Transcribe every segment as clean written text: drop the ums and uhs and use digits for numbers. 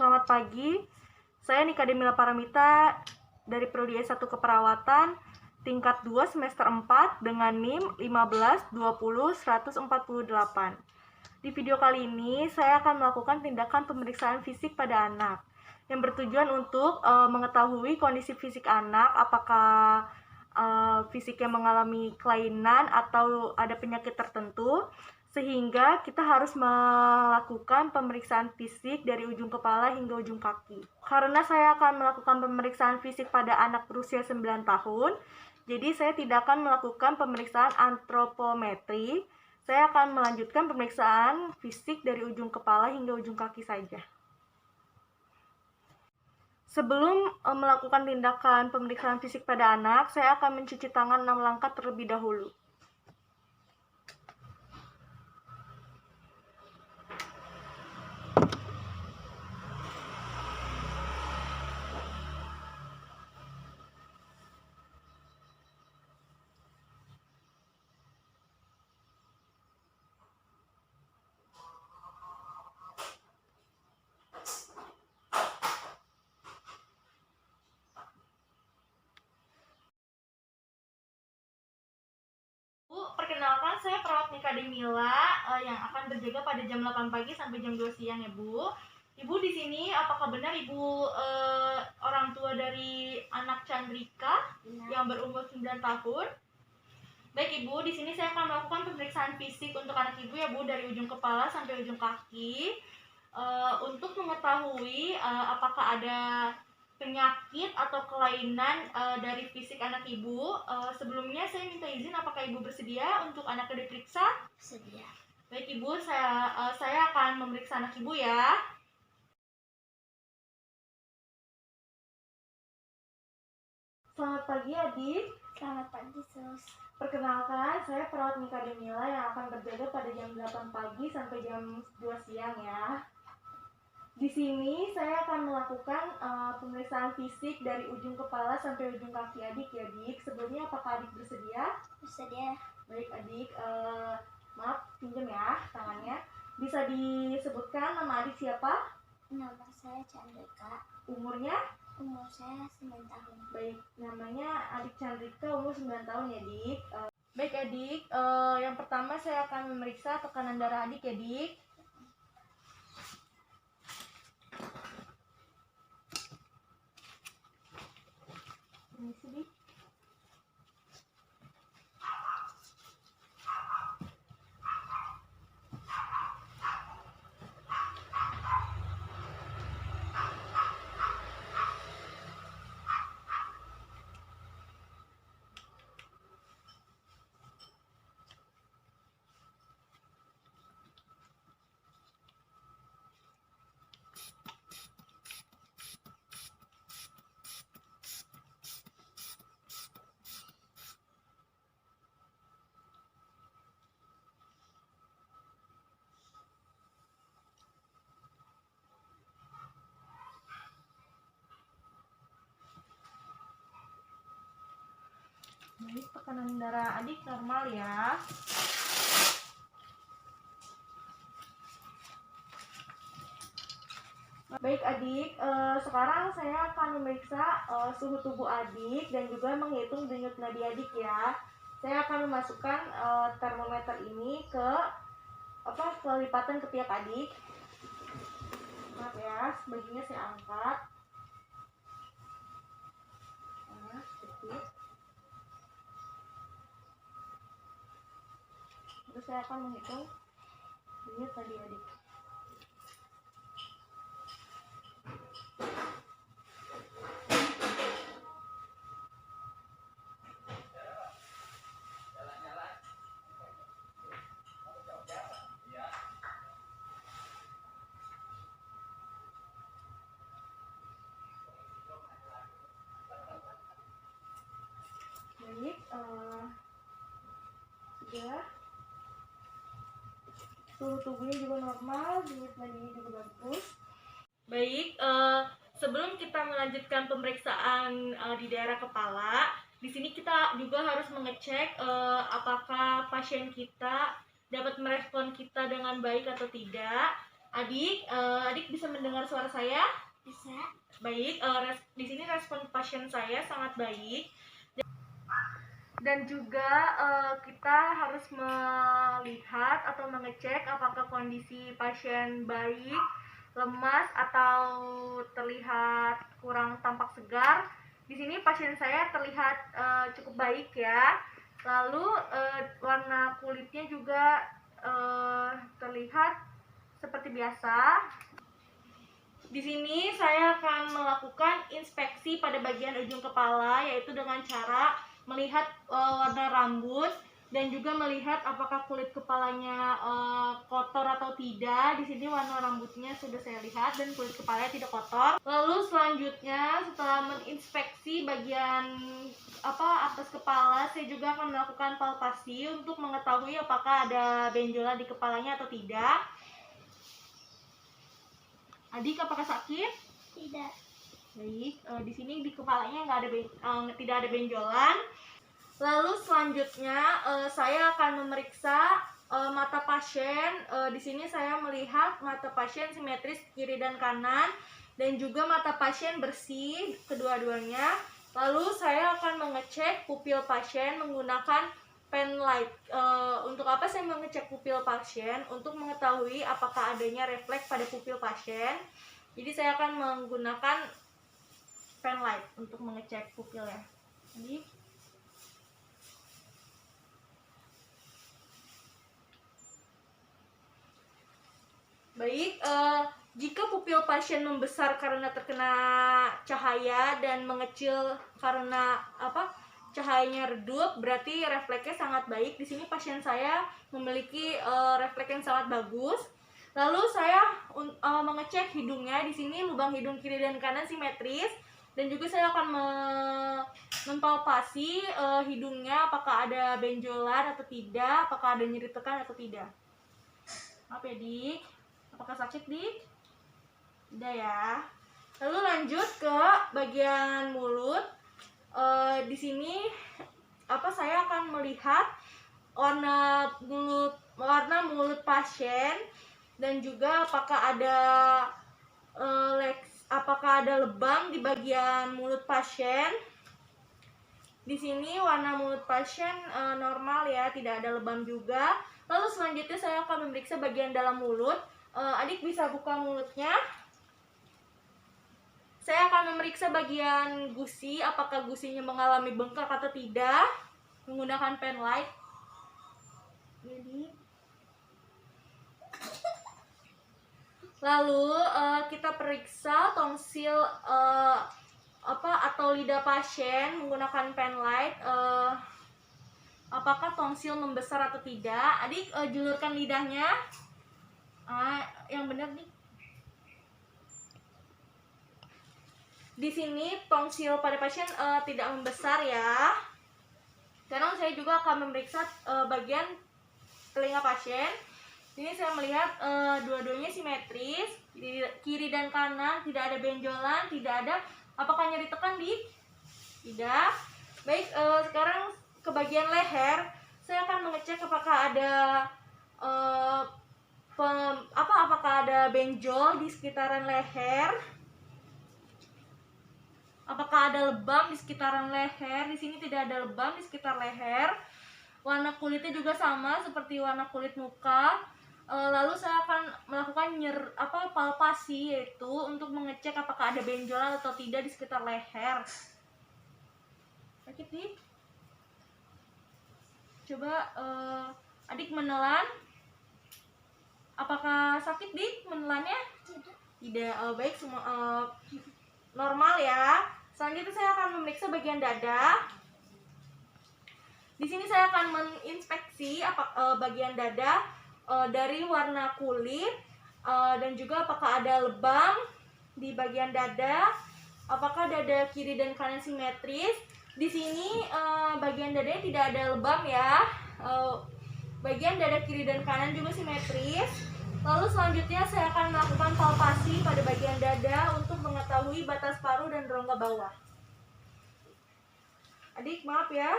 Selamat pagi, saya Nika Demila Paramita dari Prodi S1 Keperawatan tingkat 2 semester 4 dengan NIM 1520148. Di video kali ini saya akan melakukan tindakan pemeriksaan fisik pada anak yang bertujuan untuk mengetahui kondisi fisik anak, apakah fisiknya mengalami kelainan atau ada penyakit tertentu, sehingga kita harus melakukan pemeriksaan fisik dari ujung kepala hingga ujung kaki. Karena saya akan melakukan pemeriksaan fisik pada anak berusia 9 tahun, jadi saya tidak akan melakukan pemeriksaan antropometri. Saya akan melanjutkan pemeriksaan fisik dari ujung kepala hingga ujung kaki saja. Sebelum melakukan tindakan pemeriksaan fisik pada anak, saya akan mencuci tangan 6 langkah terlebih dahulu. Perkenalkan, saya perawat Nika Demila yang akan berjaga pada jam 8 pagi sampai jam 2 siang ya Bu. Ibu di sini apakah benar Ibu orang tua dari anak Chandrika yang berumur 9 tahun? Baik Ibu, di sini saya akan melakukan pemeriksaan fisik untuk anak Ibu ya Bu, dari ujung kepala sampai ujung kaki. Untuk mengetahui apakah ada penyakit atau kelainan dari fisik anak Ibu, sebelumnya saya minta izin, apakah Ibu bersedia untuk anaknya diperiksa? Bersedia. Baik Ibu, saya akan memeriksa anak Ibu ya. Selamat pagi Adik. Selamat pagi, Sus. Perkenalkan, saya perawat Nika Demila yang akan berjaga pada jam 8 pagi sampai jam 2 siang ya. Di sini saya akan melakukan pemeriksaan fisik dari ujung kepala sampai ujung kaki Adik ya, Dik. Sebelumnya apakah Adik bersedia? Bersedia. Baik Adik, maaf, pinjam ya tangannya. Bisa disebutkan nama Adik siapa? Nama saya Chandrika. Umurnya? Umur saya 9 tahun. Baik, namanya Adik Chandrika, umur 9 tahun ya, Dik. Baik Adik, yang pertama saya akan memeriksa tekanan darah Adik ya, Dik. Permisi, Dik. Baik, tekanan darah Adik normal ya. Baik Adik, sekarang saya akan memeriksa suhu tubuh Adik dan juga menghitung denyut nadi Adik ya. Saya akan memasukkan termometer ini ke lipatan ketiak Adik. Maaf ya, sebagiannya saya angkat. Nah, sedikit. Terus saya akan menghitung denyut nadi Adik. Baik, sudah. Suhu tubuhnya juga normal, denyut nadinya juga bagus. Baik, sebelum kita melanjutkan pemeriksaan di daerah kepala, di sini kita juga harus mengecek apakah pasien kita dapat merespon kita dengan baik atau tidak. Adik, adik bisa mendengar suara saya? Bisa. Baik, di sini respon pasien saya sangat baik. Dan juga kita harus melihat atau mengecek apakah kondisi pasien baik, lemas, atau terlihat kurang tampak segar. Di sini pasien saya terlihat cukup baik ya. Lalu warna kulitnya juga terlihat seperti biasa. Di sini saya akan melakukan inspeksi pada bagian ujung kepala, yaitu dengan cara melihat warna rambut dan juga melihat apakah kulit kepalanya kotor atau tidak. Di sini warna rambutnya sudah saya lihat dan kulit kepalanya tidak kotor. Lalu selanjutnya setelah menginspeksi bagian atas kepala, saya juga akan melakukan palpasi untuk mengetahui apakah ada benjolan di kepalanya atau tidak. Adik, apakah sakit? Tidak. Baik, di sini di kepalanya tidak ada benjolan. Lalu selanjutnya saya akan memeriksa mata pasien. Di sini saya melihat mata pasien simetris kiri dan kanan, dan juga mata pasien bersih kedua-duanya. Lalu saya akan mengecek pupil pasien menggunakan pen light. Untuk apa saya mengecek pupil pasien? Untuk mengetahui apakah adanya refleks pada pupil pasien. Jadi saya akan menggunakan pen light untuk mengecek pupilnya. Jadi baik, jika pupil pasien membesar karena terkena cahaya dan mengecil karena cahayanya redup, berarti refleksnya sangat baik. Di sini pasien saya memiliki refleks yang sangat bagus. Lalu saya mengecek hidungnya. Di sini lubang hidung kiri dan kanan simetris, dan juga saya akan mempalpasi hidungnya apakah ada benjolan atau tidak, apakah ada nyeri tekan atau tidak. Maaf ya, Dik. Apakah sakit, Dik? Tidak ya. Lalu lanjut ke bagian mulut. Di sini saya akan melihat warna mulut pasien, dan juga apakah ada lebam di bagian mulut pasien. Di sini warna mulut pasien normal ya, tidak ada lebam juga. Lalu selanjutnya saya akan memeriksa bagian dalam mulut. Adik bisa buka mulutnya. Saya akan memeriksa bagian gusi, apakah gusinya mengalami bengkak atau tidak, menggunakan pen light. Jadi, lalu kita periksa tongsil atau lidah pasien menggunakan pen light. Apakah tongsil membesar atau tidak? Adik, julurkan lidahnya. Yang benar nih. Di sini tongsil pada pasien tidak membesar ya. Sekarang saya juga akan memeriksa bagian telinga pasien. Ini saya melihat dua-duanya simetris, kiri dan kanan, tidak ada benjolan, tidak ada. Apakah nyeri tekan, Dik? Tidak. Baik, sekarang ke bagian leher. Saya akan mengecek apakah ada apakah ada benjol di sekitaran leher. Apakah ada lebam di sekitaran leher? Di sini tidak ada lebam di sekitar leher. Warna kulitnya juga sama seperti warna kulit muka. Lalu saya akan melakukan palpasi, yaitu untuk mengecek apakah ada benjolan atau tidak di sekitar leher. Sakit, Dik? Coba adik menelan. Apakah sakit, Dik, menelannya? Tidak. Baik, semua normal ya. Selanjutnya saya akan memeriksa bagian dada. Di sini saya akan menginspeksi bagian dada dari warna kulit, dan juga apakah ada lebam di bagian dada, apakah dada kiri dan kanan simetris. Di sini bagian dadanya tidak ada lebam ya. Bagian dada kiri dan kanan juga simetris. Lalu selanjutnya saya akan melakukan palpasi pada bagian dada untuk mengetahui batas paru dan rongga bawah. Adik, maaf ya.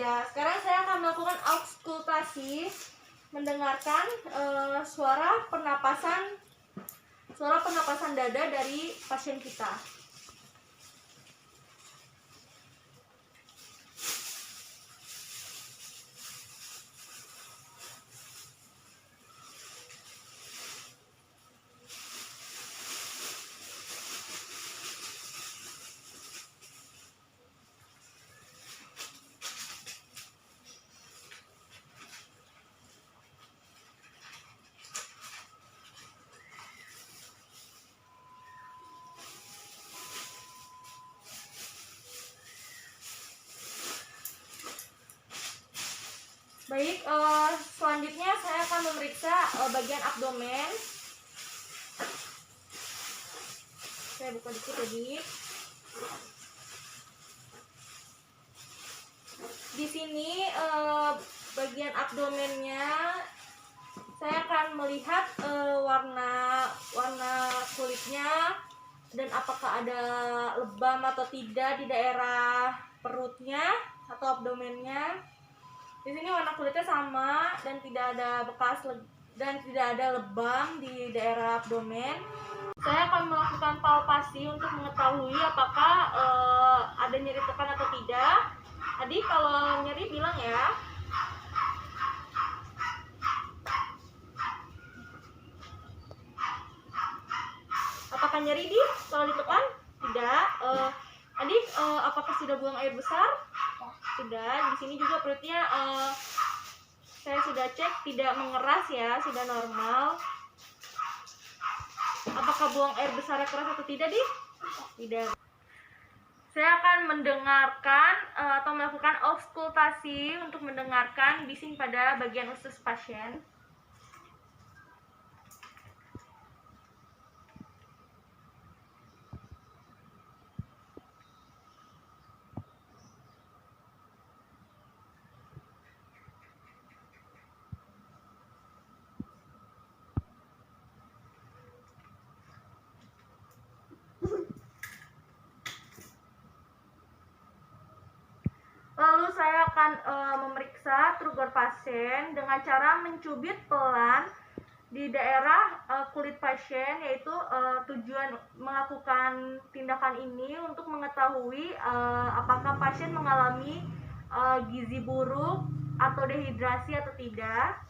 Tidak. Sekarang saya akan melakukan auskultasi, mendengarkan suara pernapasan dada dari pasien kita. Baik, selanjutnya saya akan memeriksa bagian abdomen. Saya buka dikit tadi. Di sini bagian abdomennya saya akan melihat warna kulitnya dan apakah ada lebam atau tidak di daerah perutnya atau abdomennya. Di sini warna kulitnya sama dan tidak ada bekas dan tidak ada lebam di daerah abdomen. Saya akan melakukan palpasi untuk mengetahui apakah ada nyeri tekan atau tidak. Adik kalau nyeri bilang ya. Apakah nyeri di kalau ditekan? Tidak. Adik apakah sudah buang air besar? Sudah. Di sini juga perutnya saya sudah cek tidak mengeras ya, sudah normal. Apakah buang air besarnya keras atau tidak, Dik? Tidak. Saya akan mendengarkan atau melakukan auskultasi untuk mendengarkan bising pada bagian usus pasien. Lalu saya akan memeriksa trugor pasien dengan cara mencubit pelan di daerah kulit pasien, yaitu tujuan melakukan tindakan ini untuk mengetahui apakah pasien mengalami gizi buruk atau dehidrasi atau tidak.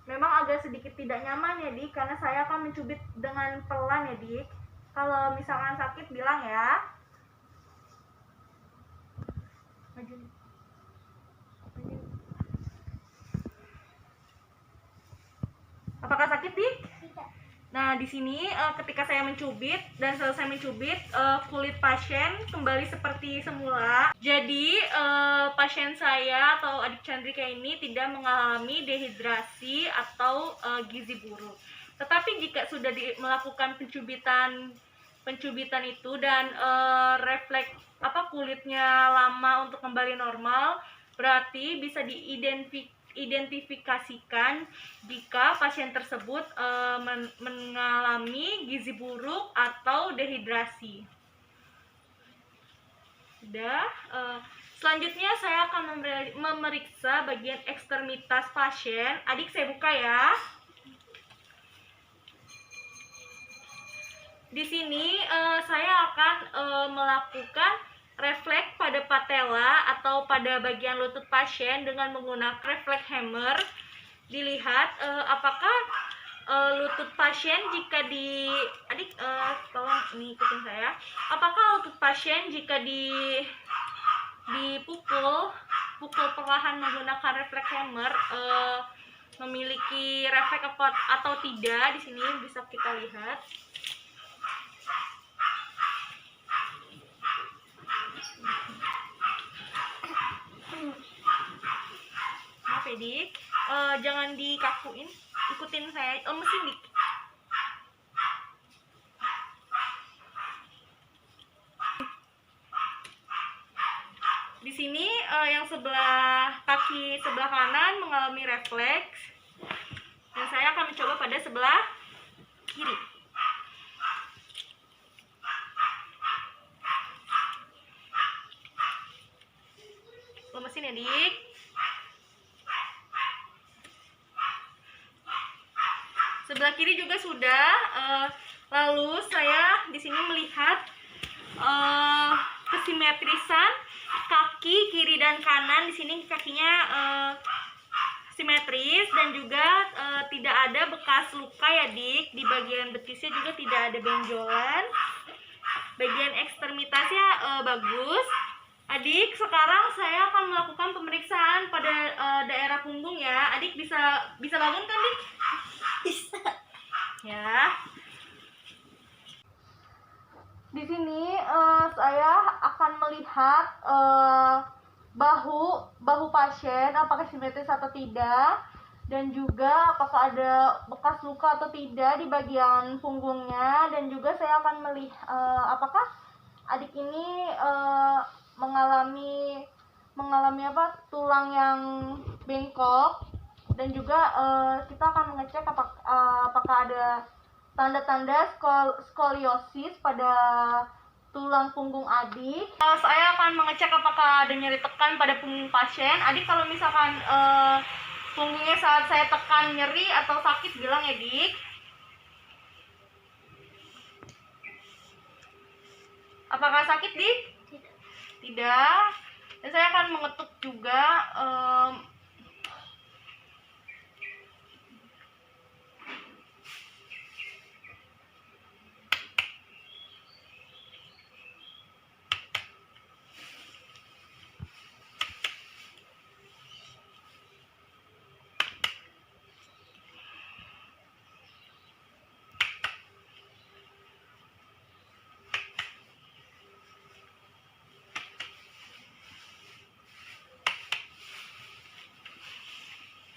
Memang agak sedikit tidak nyaman ya, Dik, karena saya akan mencubit dengan pelan ya, Dik. Kalau misalkan sakit bilang ya. Maju. Apakah sakit, Dik? Tidak. Nah, di sini ketika saya mencubit dan selesai mencubit, kulit pasien kembali seperti semula. Jadi, pasien saya atau adik Chandrika ini tidak mengalami dehidrasi atau gizi buruk. Tetapi jika sudah melakukan pencubitan itu dan refleks kulitnya lama untuk kembali normal, berarti bisa diidentifikasikan jika pasien tersebut mengalami gizi buruk atau dehidrasi. Sudah. Selanjutnya saya akan memeriksa bagian ekstremitas pasien. Adik saya buka ya. Di sini saya akan melakukan refleks pada patella atau pada bagian lutut pasien dengan menggunakan refleks hammer. Dilihat apakah lutut pasien jika adik tolong ini ikutin saya. Apakah lutut pasien jika dipukul perlahan menggunakan refleks hammer memiliki refleks atau tidak? Di sini bisa kita lihat. Maaf ya, Dik, jangan dikakuin, ikutin saya, lemesin, Dik. Di sini yang kaki sebelah kanan mengalami refleks, dan saya akan mencoba pada sebelah kiri. mesin ya, Dik. Sebelah kiri juga sudah. Lalu saya di sini melihat kesimetrisan kaki kiri dan kanan. Di sini kakinya simetris dan juga tidak ada bekas luka ya, Dik. Di bagian betisnya juga tidak ada benjolan. Bagian ekstremitasnya bagus. Adik, sekarang saya akan melakukan pemeriksaan pada daerah punggung ya. Adik bisa bangun kan, Dik? Bisa. Ya. Di sini saya akan melihat bahu pasien apakah simetris atau tidak, dan juga apakah ada bekas luka atau tidak di bagian punggungnya, dan juga saya akan melihat apakah adik ini mengalami tulang yang bengkok, dan juga kita akan mengecek apakah ada tanda-tanda skoliosis pada tulang punggung adik. Saya akan mengecek apakah ada nyeri tekan pada punggung pasien. Adik kalau misalkan punggungnya saat saya tekan nyeri atau sakit bilang ya, Dik. Apakah sakit, Dik? Tidak. Tidak. Dan saya akan mengetuk juga.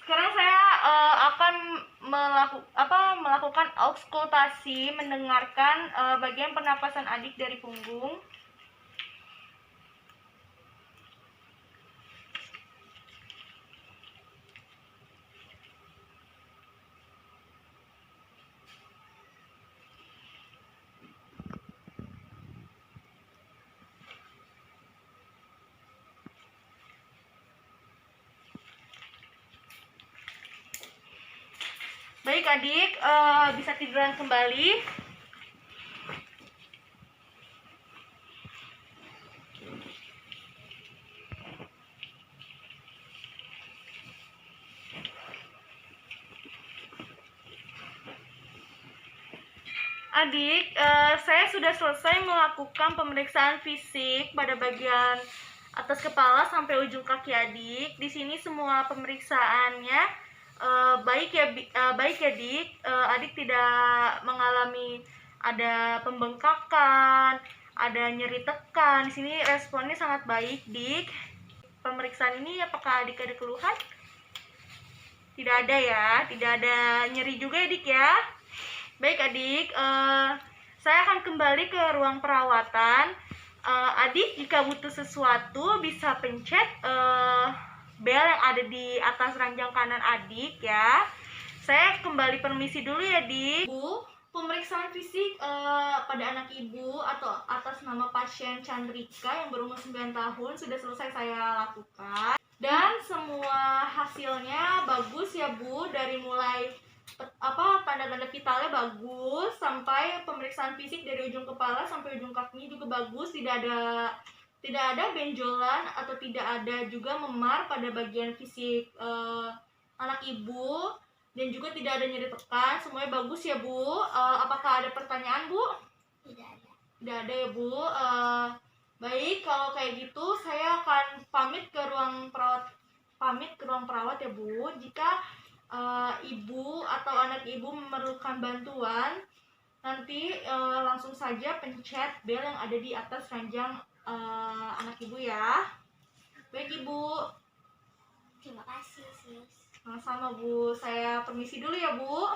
Sekarang saya akan melakukan auskultasi, mendengarkan bagian pernapasan adik dari punggung. Baik adik, bisa tiduran kembali. Adik, saya sudah selesai melakukan pemeriksaan fisik pada bagian atas kepala sampai ujung kaki adik. Di sini semua pemeriksaannya baik ya, Dik. Adik tidak mengalami ada pembengkakan, ada nyeri tekan. Di sini responnya sangat baik, Dik. Pemeriksaan ini apakah adik ada keluhan? Tidak ada ya, tidak ada nyeri juga ya, Dik ya. Baik adik, saya akan kembali ke ruang perawatan. Adik jika butuh sesuatu bisa pencet bel yang ada di atas ranjang kanan adik ya. Saya kembali permisi dulu ya, Dik. Bu, pemeriksaan fisik pada anak ibu atau atas nama pasien Chandrika yang berumur 9 tahun sudah selesai saya lakukan. Dan semua hasilnya bagus ya, Bu, dari mulai tanda-tanda vitalnya bagus, sampai pemeriksaan fisik dari ujung kepala sampai ujung kakinya juga bagus, tidak ada benjolan atau tidak ada juga memar pada bagian fisik anak ibu, dan juga tidak ada nyeri tekan. Semuanya bagus ya, Bu. Apakah ada pertanyaan, Bu? Tidak ada. Tidak ada ya, Bu. Baik, kalau kayak gitu saya akan pamit ke ruang perawat ya, Bu. Jika ibu atau anak ibu memerlukan bantuan, nanti langsung saja pencet bel yang ada di atas ranjang anak ibu ya. Baik, Ibu. Terima kasih, sis. Sama-sama, Bu. Saya permisi dulu ya, Bu.